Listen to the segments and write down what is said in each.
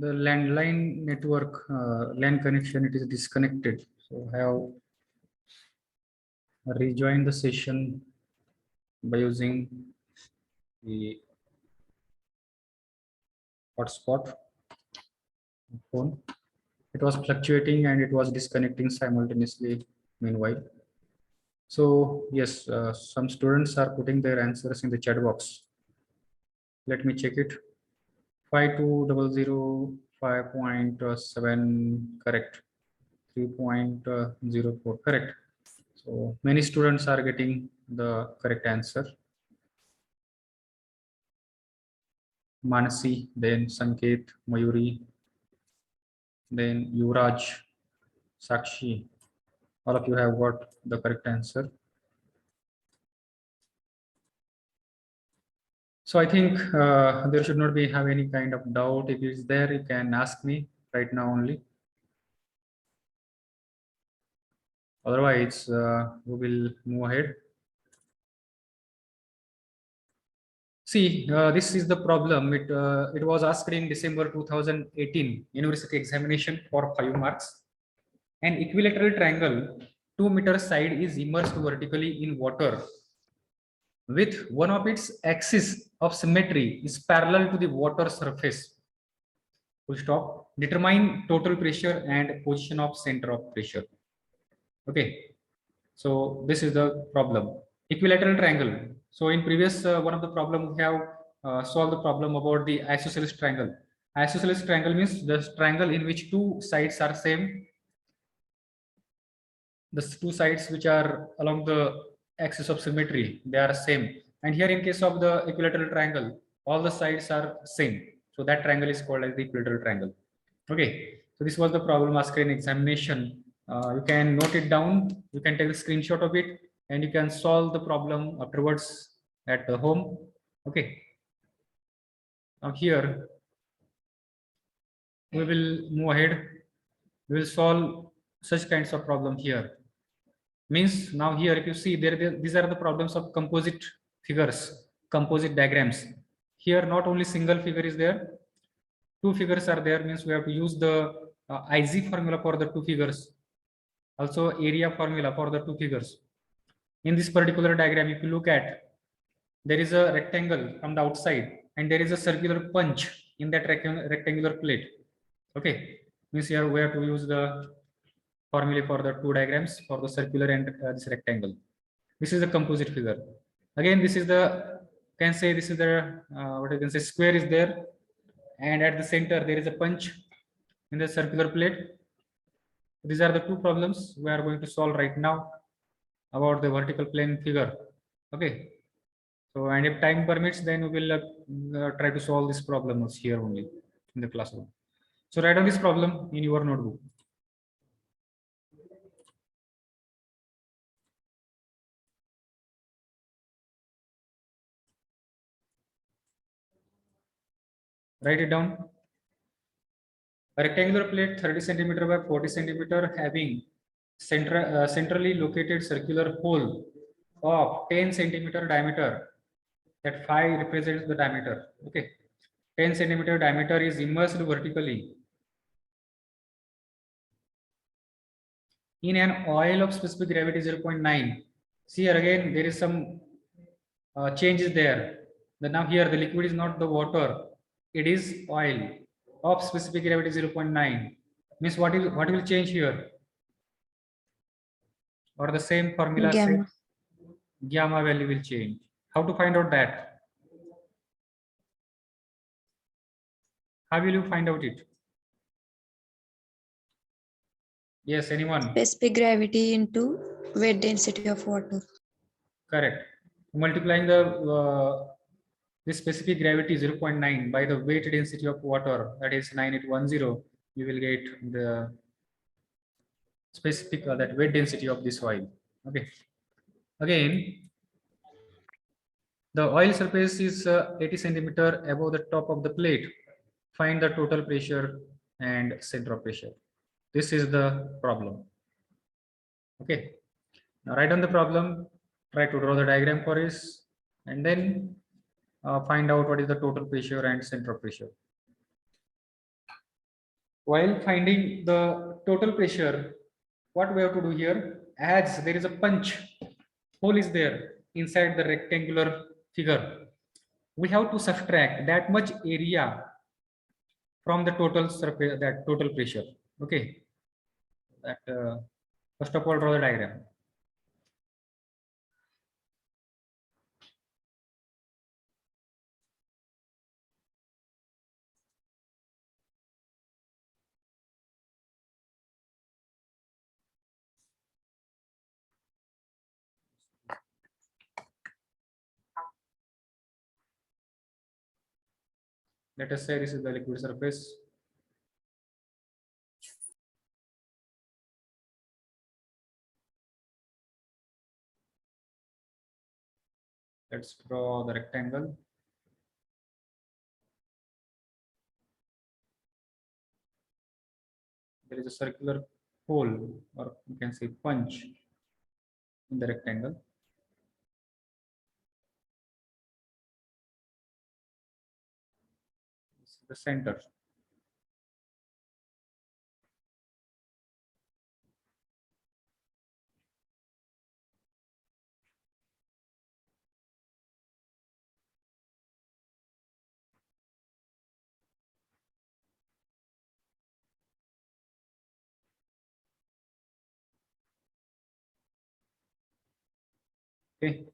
the landline network, LAN connection, it is disconnected. So I have rejoined the session by using the hotspot phone. It was fluctuating and it was disconnecting simultaneously meanwhile. So yes, some students are putting their answers in the chat box. Let me check it. 5200 5.7 correct. 3.04 correct. So many students are getting the correct answer. Manasi, then Sanket, Mayuri, then Yuvraj, Sakshi. All of you have got the correct answer. So I think there should not be have any kind of doubt. If it is there, you can ask me right now only. Otherwise, we will move ahead. See, this is the problem. It was asked in December 2018 university examination for 5 marks. An equilateral triangle 2-meter side is immersed vertically in water with one of its axis of symmetry is parallel to the water surface. Full stop. Determine total pressure and position of center of pressure. Okay. So this is the problem. Equilateral triangle. So in previous one of the problem we have solved the problem about the isosceles triangle. Isosceles triangle means the triangle in which two sides are same. The two sides which are along the axis of symmetry, they are same. And here in case of the equilateral triangle, all the sides are same. So that triangle is called as the equilateral triangle. Okay. So this was the problem asked in examination. You can note it down. You can take a screenshot of it and you can solve the problem afterwards at the home. Okay. Now here we will move ahead. We will solve such kinds of problem here. Means now here if you see these are the problems of composite figures, composite diagrams. Here not only single figure is there, two figures are there. Means we have to use the IG formula for the two figures, also area formula for the two figures. In this particular diagram, if you look at, there is a rectangle from the outside and there is a circular punch in that rectangular plate. Okay. Means here we have to use the formula for the two diagrams for the circular and this rectangle. This is the composite figure. Again, this is the, can say this is the what I can say, square is there, and at the center there is a punch in the circular plate. These are the two problems we are going to solve right now about the vertical plane figure. Okay. So and if time permits, then we will try to solve this problems here only in the classroom. So write down this problem in your notebook. Write it down. A rectangular plate 30 centimeter by 40 centimeter having centrally located circular hole of 10 centimeter diameter. That 5 represents the diameter. Okay. 10 centimeter diameter is immersed vertically in an oil of specific gravity 0.9. See here again there is some changes there. Now here the liquid is not the water, it is oil of specific gravity 0.9. Means what will change here? Or the same formula, gamma value will change. How to find out that? How will you find out it? Yes, anyone? Specific gravity into weight density of water. Correct. Multiplying the this specific gravity 0.9 by the weight density of water, that is 9810, you will get the specific that weight density of this oil. Okay. Again, the oil surface is 80 centimeter above the top of the plate. Find the total pressure and center of pressure. This is the problem. Okay. Now write down the problem, try to draw the diagram for this, and then find out what is the total pressure and center of pressure. While finding the total pressure, what we have to do here, as there is a punch hole is there inside the rectangular figure, we have to subtract that much area from the total surface, that total pressure. Okay, that first of all draw the diagram. Let us say this is the liquid surface. Let's draw the rectangle. There is a circular hole, or you can say punch, in the rectangle. This is the center. Okay.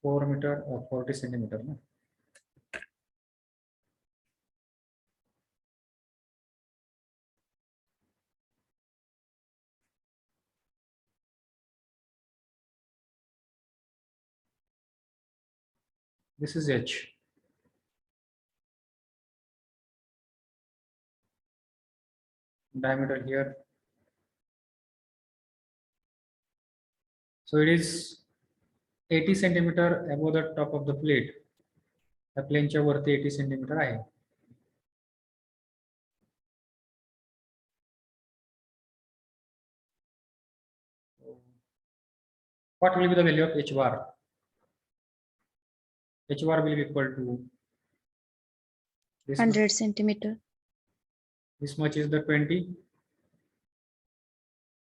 Four meter or 40 centimeter. No? This is H. Diameter here. So it is 80 centimeter above the top of the plate. The प्लेनच्या वरती 80 centimeter आहे. What will be the value of H bar? H bar will be equal to this 100 centimeter. This much is the 20,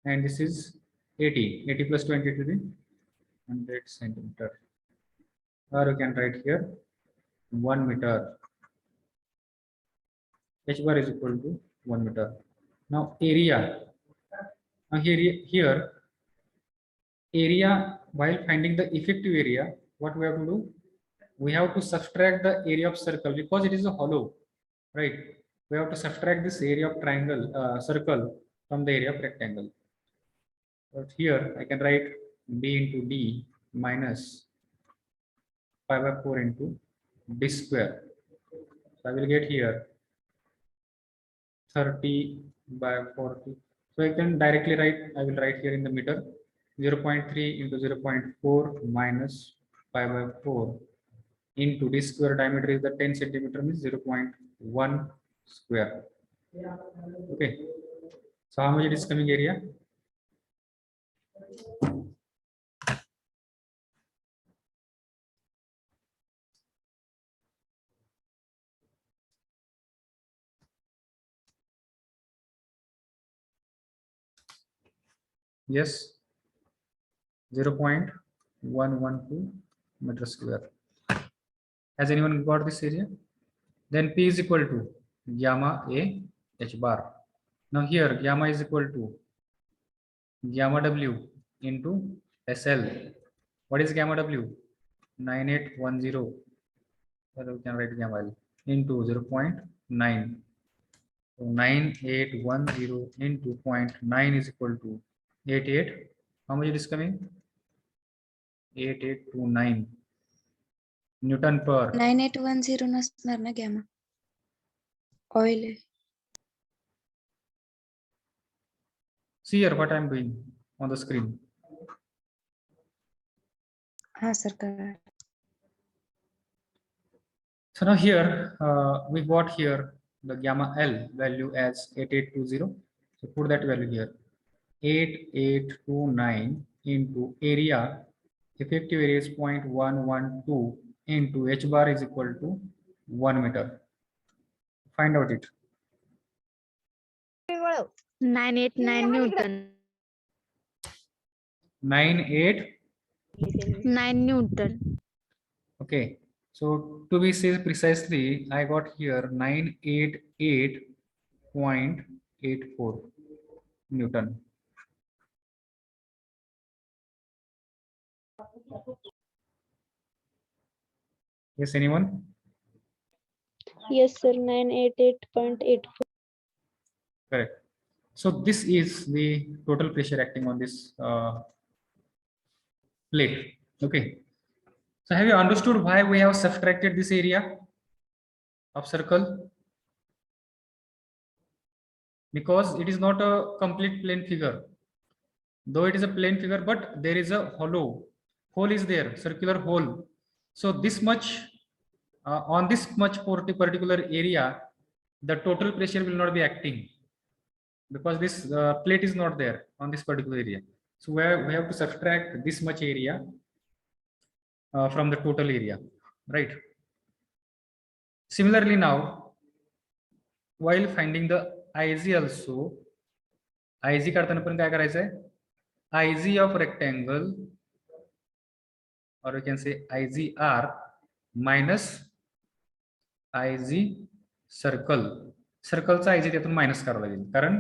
and this is 80. 80 plus 20 to the 100 centimeter. Or you can write here 1 meter. H bar is equal to 1 meter. Now area. Now here area, while finding the effective area, what we have to do? We have to subtract the area of circle because it is a hollow, right? We have to subtract this area of triangle, circle from the area of rectangle. But here I can write B into D minus 5 by 4 into D square. So I will get here 30 by 40. So I can directly write, I will write here in the meter 0.3 into 0.4 minus 5 by 4 into D square. Diameter is the 10 centimeter, means 0.1 square. Okay. So how much it is coming area? Yes, 0.112 meter square. Has anyone got this area? Then P is equal to gamma A H bar. Now here gamma is equal to gamma W into SL. What is gamma W? 9810. So we can write gamma L into 0.9. So 9810 into 0.9 is equal to 88. How much it is coming? 8829. Newton पर 9810 नसणार ना gamma. Oil आहे. see here what I am doing on the screen. हा sir कळलं. So now here we got here the gamma L value as 8820. So put that value here. 8829 into area, effective area is 0.112 into h bar is equal to 1 meter. Find out it. 989 Newton. 9 Newton. Okay, so to be say precisely, I got here 988.84 Newton. Yes, anyone? Yes, sir. 988.84. Correct. So this is the total pressure acting on this plate. Okay. So have you understood why we have subtracted this area of circle? Because it is not a complete plane figure. Though it is a plane figure, but there is a hollow. Hole is there, circular hole. So this much, on this much particular area, the total pressure will not be acting, because this plate is not there on this particular area. So we have to subtract this much area from the total area, right? Similarly now, while finding the Iz also, Iz काढताना पण काय करायचं आहे? Iz of rectangle, or we can say IZR minus Iz circle. सर्कलचा Iz त्यातून minus करावा लागेल, कारण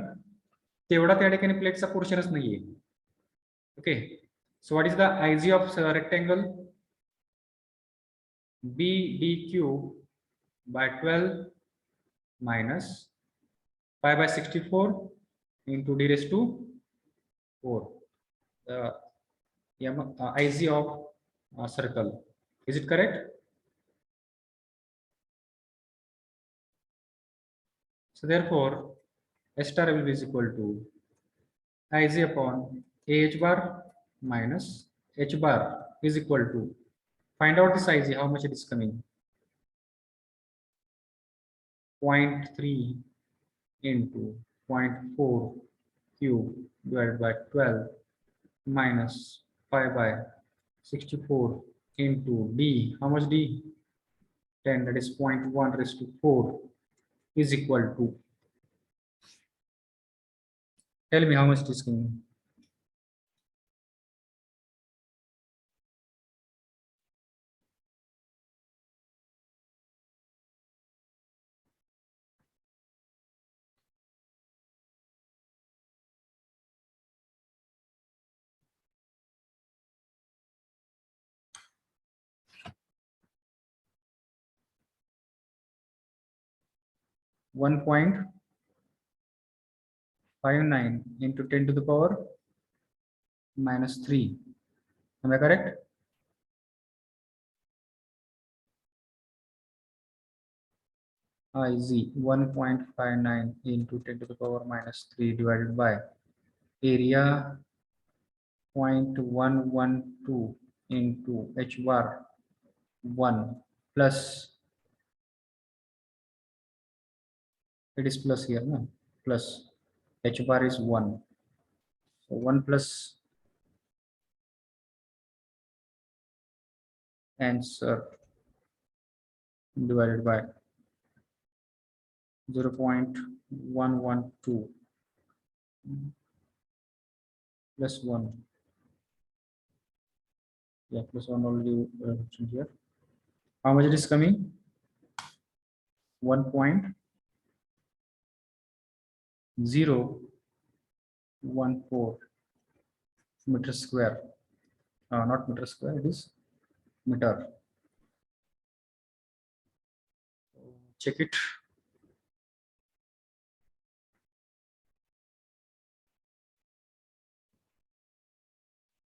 तेवढा त्या ठिकाणी प्लेटचा पोर्शनच नाहीये. Okay, so what is the Iz of rectangle? BDQ by 12 minus pi by 64 into d raised to 4. The Iz of circle. Is it correct? So therefore, S star will be equal to Iz upon AH bar minus H bar is equal to, find out this Iz, how much it is coming. 0.3 into 0.4 cube divided by 12 minus pi by 64 into d. How much d? 10, that is 0.1 raised to 4 is equal to, tell me how much it is coming. $1.59 into 10 to the power minus 3. Am I correct? Iz 1.59 into 10 to the power minus 3 divided by area 0.112 into h bar 1 plus, it is plus here, no? Plus h bar is 1. So 1 plus answer divided by 0.112 plus 1. Yeah, plus 1 already written here. How much it is coming? 1.014 meter square. Not meter square, it is meter. Check it.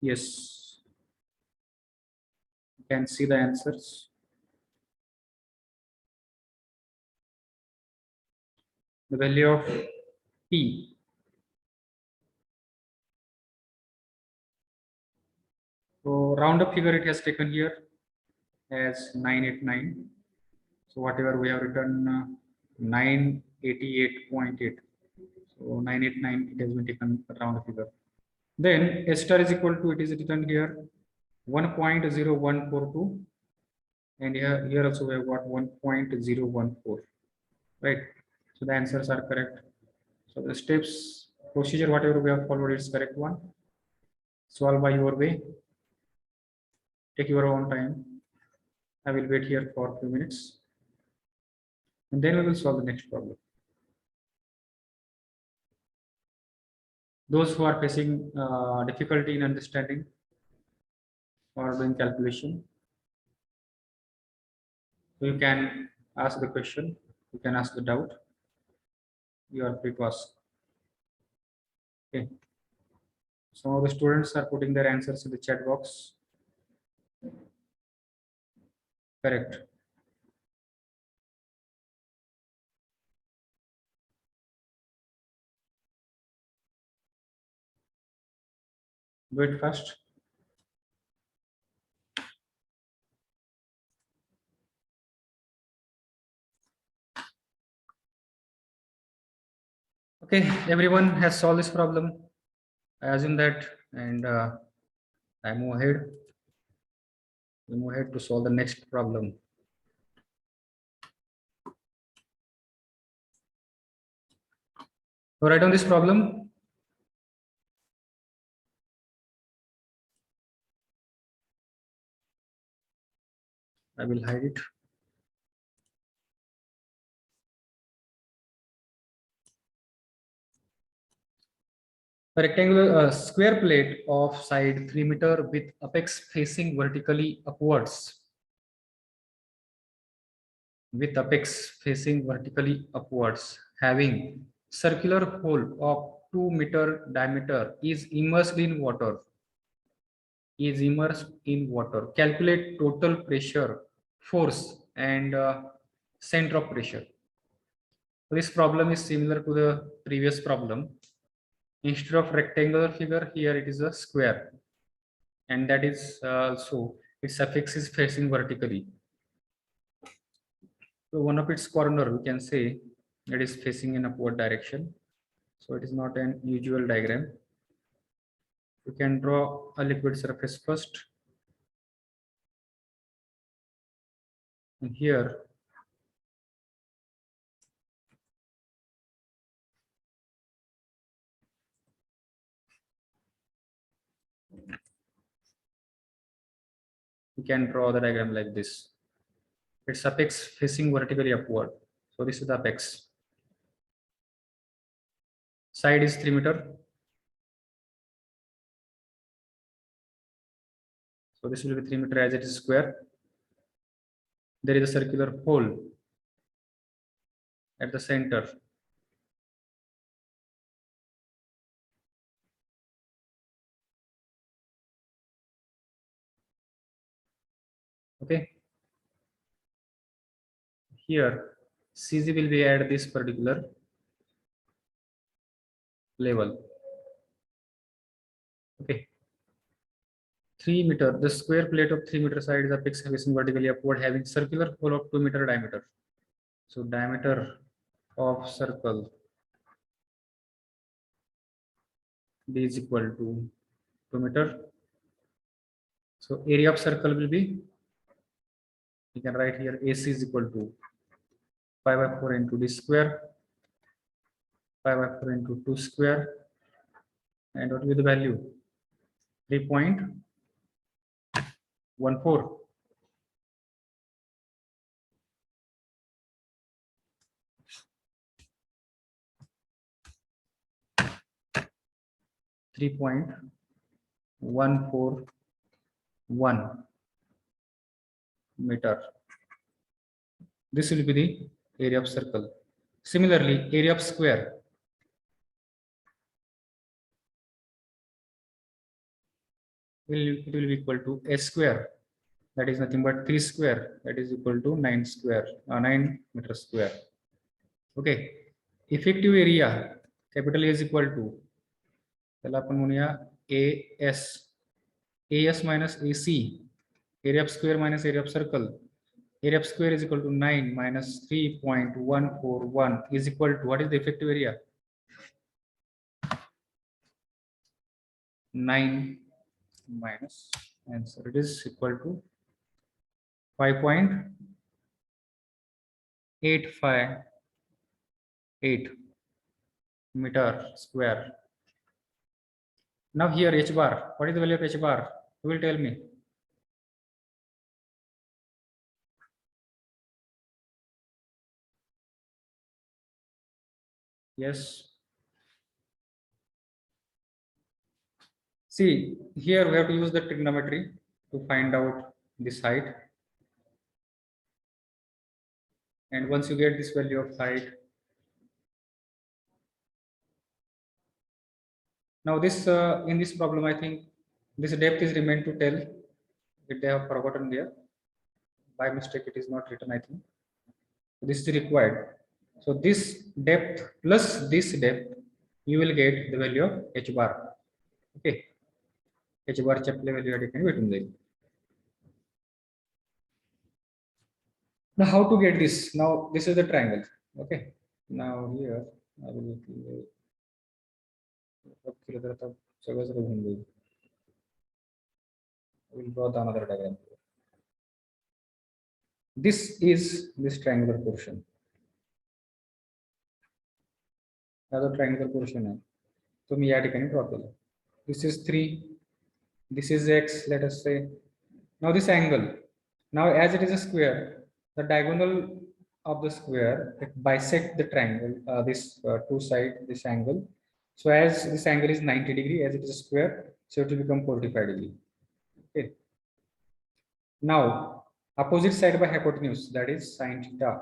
Yes, you can see the answers. the value of P. So round up figure it has taken here as 989. So whatever we have written 988.8. So 989 it has been taken round figure. Then S star is equal to, it is written here 1.0142, and here also we have got 1.014, right? So the answers are correct. So the steps, procedure, whatever we have followed is correct one. Solve by your way. Take your own time. I will wait here for a few minutes, and then we will solve the next problem. Those who are facing difficulty in understanding or doing calculation, so you can ask the question, you can ask the doubt, you are free to ask. Okay. Some of the students are putting their answers in the chat box. Correct. Do it first. Okay, everyone has solved this problem. I assume that, and I move ahead. We move ahead to solve the next problem. So write down this problem. I will hide it. A rectangular square plate of side 3 meter with apex facing vertically upwards. With apex facing vertically upwards, having circular hole of 2 meter diameter is immersed in water. Is immersed in water. Calculate total pressure, force, and center of pressure. So this problem is similar to the previous problem. Instead of rectangular figure, here it is a square, and that is also its apex is facing vertically. So one of its corner, we can say it is facing in upward direction. So it is not an usual diagram. You can draw a liquid surface first. And here you can draw the diagram like this. Its apex facing vertically upward. So this is the apex. Side is 3 meter. So this will be 3 meter as it is square. There is a circular hole at the center. Okay. Here CG will be at this particular level. Okay. 3 meter, the square plate of 3 meter side is apex facing vertically upward, having circular hole of 2 meter diameter. So diameter of circle D is equal to 2 meter. So area of circle will be, you can write here AC is equal to 5 by 4 into D square, 5 by 4 into 2 square, and what will be the value? 3.14. 3.141 meter. This will be the area of circle. Similarly, area of square. It will be equal to a square. That is nothing but 3 square. That is equal to 9 square, 9 meter square. Okay. Effective area capital A is equal to, त्याला आपण म्हणूया AS, AS minus AC, area of square minus area of circle. Area of square is equal to 9 minus 3.141 is equal to, what is the effective area? 9 minus answer, it is equal to 5.858 meter square. Now here h bar, what is the value of h bar? Who will tell me? Yes. See, here we have to use the trigonometry to find out this height. And once you get this value of height, now this in this problem, I think this depth is remained to tell. If they have forgotten there, by mistake it is not written, I think. So this is required. So this depth plus this depth, you will get the value of h bar. Okay, h bar chapter value addition between them. Now how to get this? Now this is the triangle. Okay, now here I will draw the another diagram. This is this triangular portion. Another triangular portion है, तो मैं या ठिकाणी draw केलं. This is 3, this is x, let us say. Now this angle, now as it is a square, the diagonal of the square, it bisect the triangle, this two side, this angle. So as this angle is 90 degree, as it is a square, so it will become 45 degree. Okay. Now opposite side by hypotenuse, that is sine theta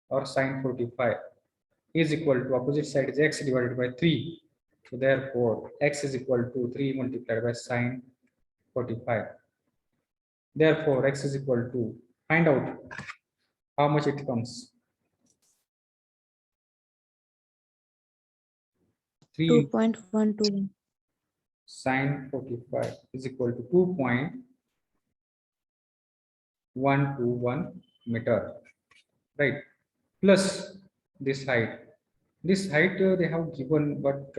or sine 45 is equal to, opposite side is x divided by 3. So therefore x is equal to 3 multiplied by sine 45. Therefore x is equal to, find out how much it comes. 3 2.121. sine 45 is equal to 2.121 meter, right? Plus this height. This height they have given, but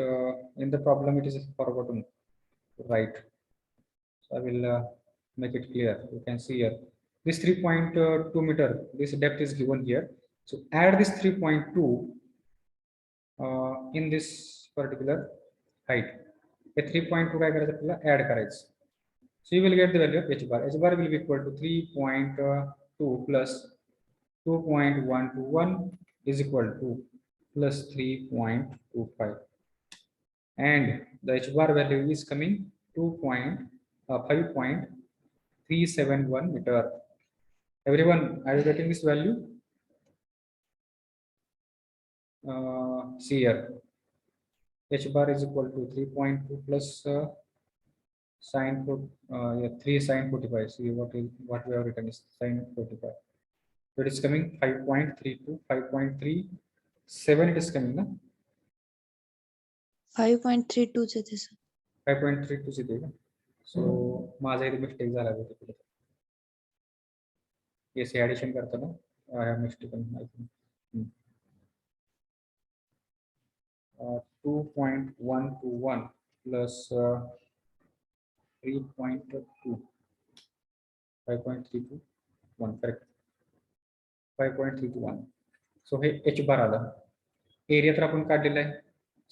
in the problem it is forgotten, right? So I will make it clear. You can see here this 3.2 meter, this depth is given here. So add this 3.2 in this particular height. A 3.2 काय करायचं आपल्याला add करायचं. So you will get the value of h bar. H bar will be equal to 3.2 plus 2.121 is equal to plus 3.25, and the h bar value is coming 5.371 meter. Everyone, are you getting this value? See here, h bar is equal to 3.2 plus sine 3 sine 45. See what we have written is sine 45. So it is coming 5.32, 5.37 it is coming, na? 5.32 चे ते sir. 5.32 चे ते का? So माझा इथे mistake झाला होता तिकडे. येस ऍडिशन करताना I have mistaken, I think. 2.121 plus 3.2, 5.321, correct. 5.321. So hey h bar आला. एरिया तर आपण काढलेला आहे,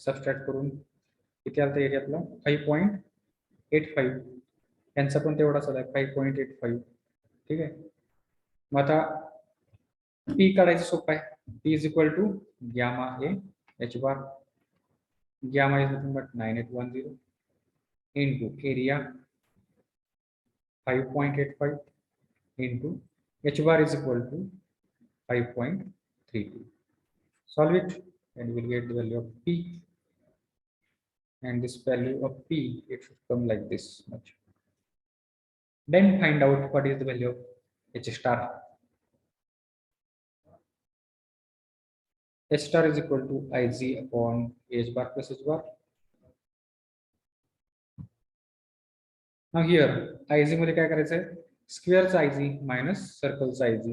सबस्ट्रॅक्ट करून किती आला एरिया आपला 5.85. यांचा पण तेवढाच आला 5.85. ठीक आहे. मग आता पी काढायचं सोपं आहे. P is equal to gamma a h bar. Gamma is nothing but 9810 into area 5.85 into h bar is equal to 5.32. Solve it and you will get the value of p, and this value of p, it should come like this much. Then find out what is the value of h star. H star is equal to Iz upon H bar plus H bar. Now here Iz मध्ये काय करायचं आहे, स्क्वेअरचा Iz minus सर्कलचा Iz.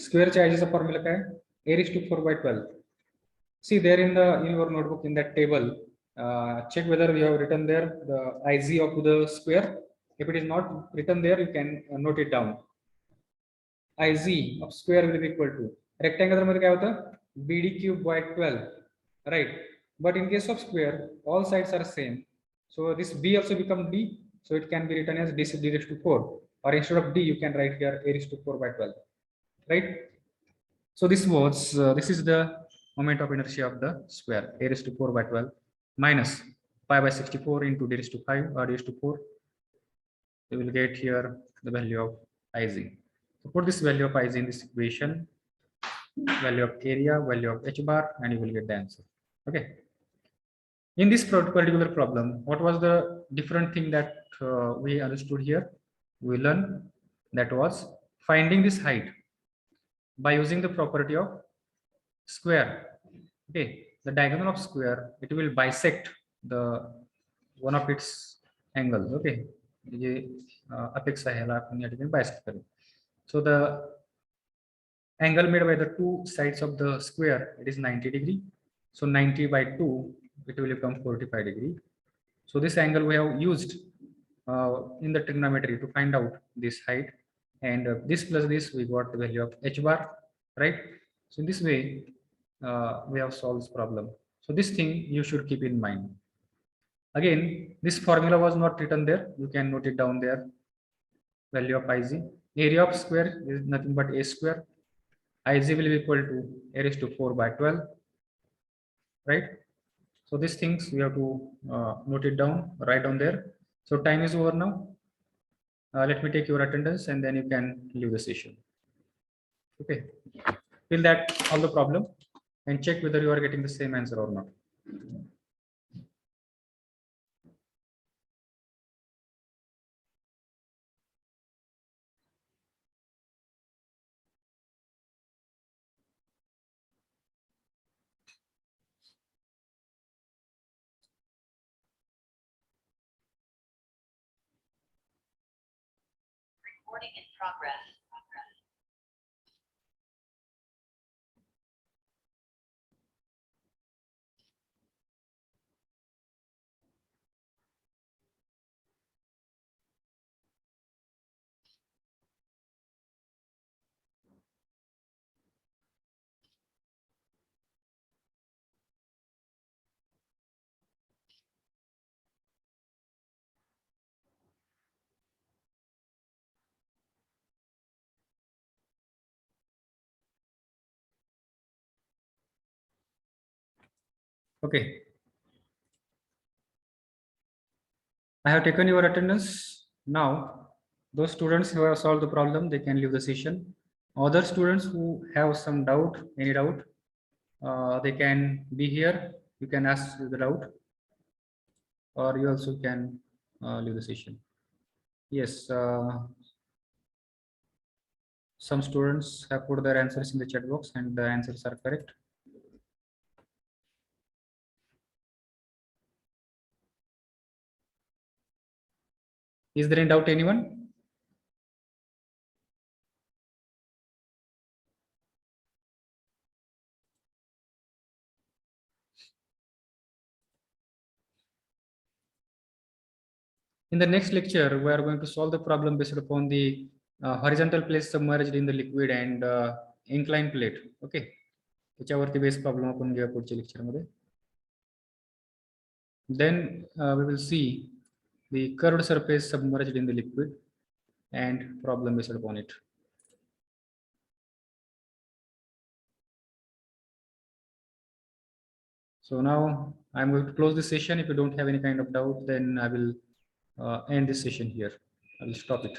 स्क्वेअरच्या Iz चा formula काय, a raised to 4/12. See there in your notebook in that table, check whether you have written there the Iz of the square. If it is not written there, you can note it down. Iz of square will be equal to rectangular मध्ये काय होतं, bd cube by 12, right? But in case of square, all sides are same, so this b also become d, so it can be written as d raised to 4, or instead of d you can write here a raised to 4/12, right? So this is the moment of inertia of the square, a raised to 4/12 minus pi by 64 into d raised to 5 or d raised to 4. You will get here the value of Iz. So put this value of Iz in this equation, value of area, value of h bar, and you will get the answer. Okay. In this particular problem, what was the different thing that we understood here? We learned that was finding this height by using the property of square. Okay, the diagonal of square, it will bisect the one of its angles. Okay, J apex आहे याला आपण या ठिकाणी bisect करू. So the angle made by the two sides of the square, it is 90 degree. So 90 by 2, it will become 45 degree. So this angle we have used in the trigonometry to find out this height, and this plus this we got the value of h bar, right? So in this way we have solved this problem. So this thing you should keep in mind. Again, this formula was not written there, you can note it down there. Value of Iz, area of square is nothing but a square. Iz will be equal to a raised to 4/12, right? So these things we have to note it down, write down there. So time is over now. Let me take your attendance and then you can leave the session. Okay, fill that all the problem and check whether you are getting the same answer or not. Recording in progress. Okay, I have taken your attendance. Now those students who have solved the problem, they can leave the session. Other students who have some doubt, any doubt, they can be here, you can ask the doubt, or you also can leave the session. Yes, some students have put their answers in the chat box and the answers are correct. Is there any doubt, anyone? In the next lecture, we are going to solve the problem based upon the horizontal plate submerged in the liquid and inclined plate. Okay, त्याच्यावरती base problem आपण घेऊया पुढच्या lecture मध्ये. Then we will see the curved surface submerged in the liquid and problem based upon it. So now I'm going to close the session. If you don't have any kind of doubt, then I will end this session here. I will stop it.